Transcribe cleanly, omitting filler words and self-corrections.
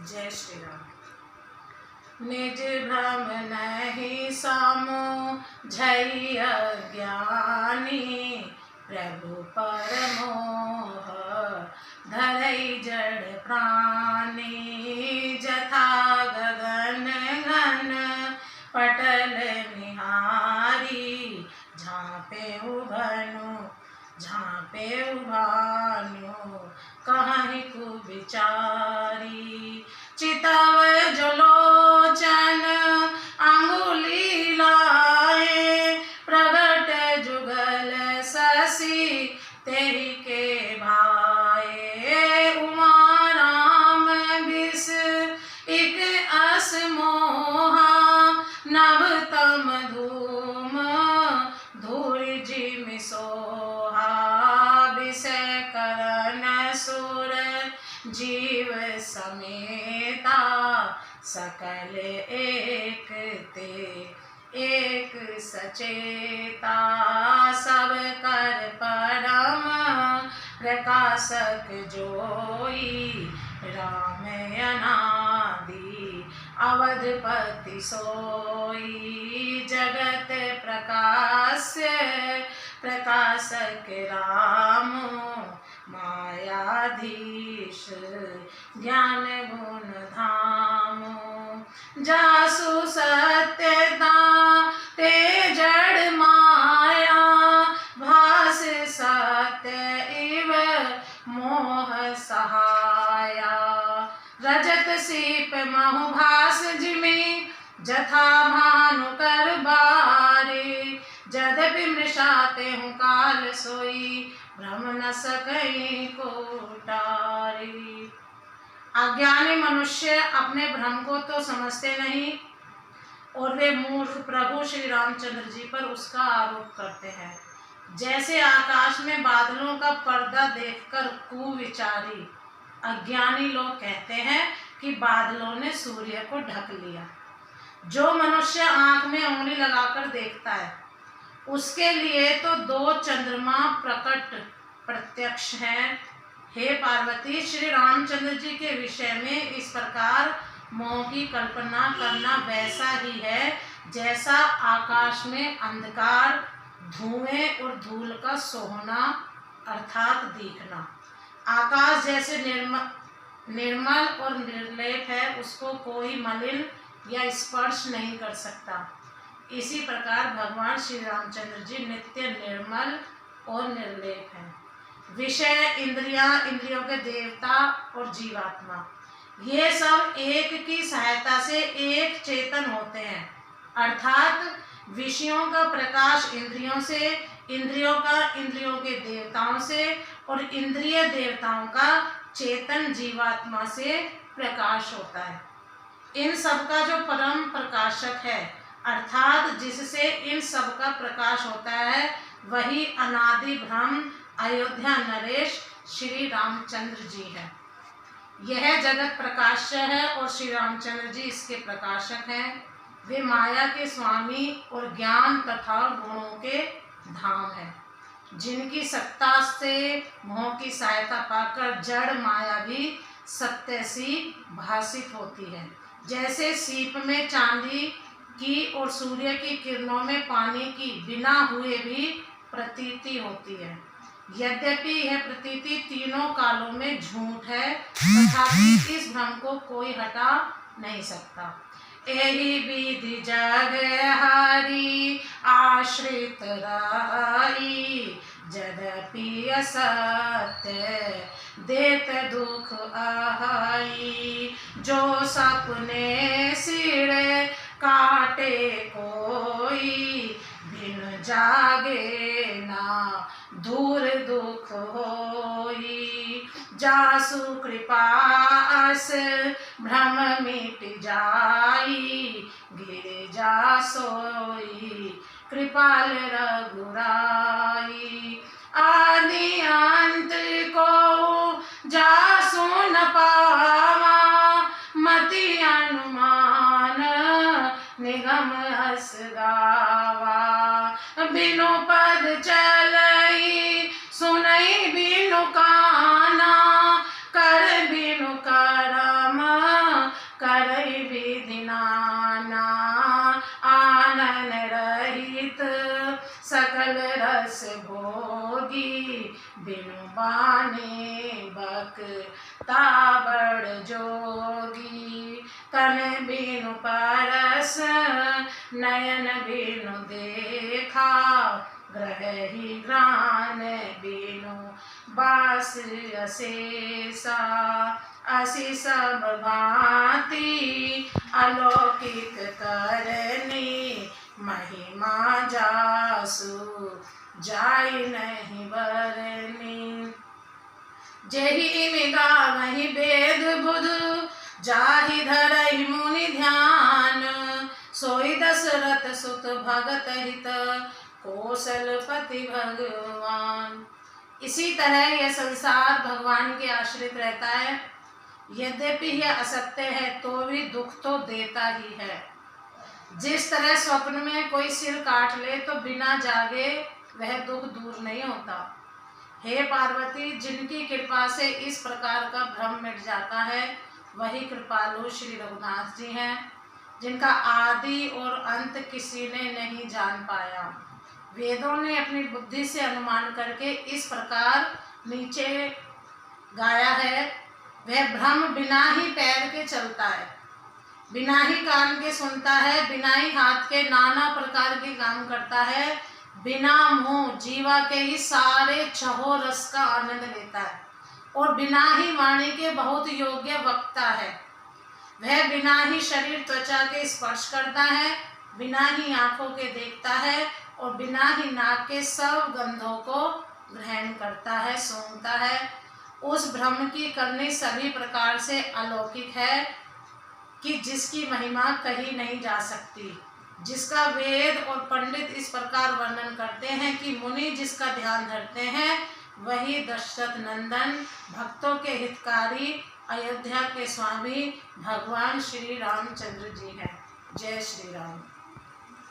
जय श्री राम। निज भ्रम नहीं समझइ अज्ञानी, प्रभु पर मोह धरई जड़ प्राणी। जथा गगन घन पटल निहारी, झाँपेउ भानु कहीं कुविचारी। चितव जो लोचन अंगुली लाए, प्रगट जुगल शशि तेहि के भाए। उमा राम बिस इक अस मोहा, नभ तम धूम धूरि जिमि सोहा। विषय करन सुर जीव समेता, सकल एक ते एक सचेता। सब कर परम प्रकाशक जोई, राम अनादि अवधपति सोई। जगत प्रकाशक राम, मायाधीश ज्ञान गुण धाम। जासु सत्यता ते जड़ माया, भास सत्य इव मोह सहाया। रजत सीप महु भास जिमि, जथा भानु कर बारे। यद्यपि मृषा तेहु काल सोई, भ्रम न सकई को टारे। अज्ञानी मनुष्य अपने भ्रम को तो समझते नहीं, और वे मूर्ख प्रभु श्री रामचंद्र जी पर उसका आरोप करते हैं। जैसे आकाश में बादलों का पर्दा देखकर कुविचारी अज्ञानी लोग कहते हैं कि बादलों ने सूर्य को ढक लिया। जो मनुष्य आंख में उंगली लगाकर देखता है, उसके लिए तो दो चंद्रमा प्रकट प्रत्यक्ष हैं। हे पार्वती, श्री रामचंद्र जी के विषय में इस प्रकार मोह की कल्पना करना वैसा ही है जैसा आकाश में अंधकार, धुएं और धूल का सोहना अर्थात दिखना। आकाश जैसे निर्मल और निर्लेप है, उसको कोई मलिन या स्पर्श नहीं कर सकता। इसी प्रकार भगवान श्री रामचंद्र जी नित्य निर्मल और निर्लेप हैं। विषय, इंद्रियां, इंद्रियों के देवता और जीवात्मा, ये सब एक की सहायता से एक चेतन होते हैं। अर्थात विषयों का प्रकाश इंद्रियों से, इंद्रियों का इंद्रियों के देवताओं से, और इंद्रिय देवताओं का चेतन जीवात्मा से प्रकाश होता है। इन सब का जो परम प्रकाशक है, अर्थात जिससे इन सब का प्रकाश होता है, वही अनादि ब्रह्म अयोध्या नरेश श्री रामचंद्र जी है। यह जगत प्रकाश्य है और श्री रामचंद्र जी इसके प्रकाशक हैं। वे माया के स्वामी और ज्ञान तथा गुणों के धाम हैं, जिनकी सत्ता से मोह की सहायता पाकर जड़ माया भी सत्य सी भासित होती है। जैसे सीप में चांदी की और सूर्य की किरणों में पानी की बिना हुए भी प्रतीति होती है। यद्यपि यह प्रतीति तीनों कालों में झूठ है, तथापि इस भ्रम को कोई हटा नहीं सकता। एहि विधि जग हरि आश्रित रही, यद्यपि असत्य देत दुख अहाई। जो सपने सिर काटे कोई, बिन जागे ना दूर दुख होई। जासु कृपा अस भ्रम मिट जाई, गिर जा सोई कृपाल रघुराई। आदि अंत को जासु न पावा, मति अनुमान निगम हस गावा। बिनु पद चलई सुनई बिनु काना, कर बिनु करम रस भोगी, बिनु बाने बक्ता बड़ जोगी। तन बिनु परस नयन बिनु देखा, ग्रही घ्राण बिनु बास अशेषा। असी सब भांति अलौकिक करनी, महिमा जासु जाई नहीं बरनी। जेहि मिगा वही वेद बुध, जाहि धरई मुनि ध्यान। सोई दशरथ सुत भगत हित, कौशलपति भगवान। इसी तरह यह संसार भगवान के आश्रित रहता है। यद्यपि यह असत्य है तो भी दुख तो देता ही है। जिस तरह स्वप्न में कोई सिर काट ले तो बिना जागे वह दुख दूर नहीं होता। हे पार्वती, जिनकी कृपा से इस प्रकार का भ्रम मिट जाता है वही कृपालु श्री रघुनाथ जी हैं, जिनका आदि और अंत किसी ने नहीं जान पाया। वेदों ने अपनी बुद्धि से अनुमान करके इस प्रकार नीचे गाया है। वह ब्रह्म बिना ही पैर के चलता है, बिना ही कान के सुनता है, बिना ही हाथ के नाना प्रकार के काम करता है, बिना मुंह जीवा के ही सारे छहो रस का आनंद लेता है, और बिना ही वाणी के बहुत योग्य वक्ता है। वह बिना ही शरीर त्वचा के स्पर्श करता है, बिना ही आंखों के देखता है, और बिना ही नाक के सब गंधों को ग्रहण करता है, सूंघता है। उस ब्रह्म की करनी सभी प्रकार से अलौकिक है कि जिसकी महिमा कही नहीं जा सकती, जिसका वेद और पंडित इस प्रकार वर्णन करते हैं कि मुनि जिसका ध्यान धरते हैं वही दशरथ नंदन, भक्तों के हितकारी, अयोध्या के स्वामी भगवान श्री रामचंद्र जी हैं। जय श्री राम।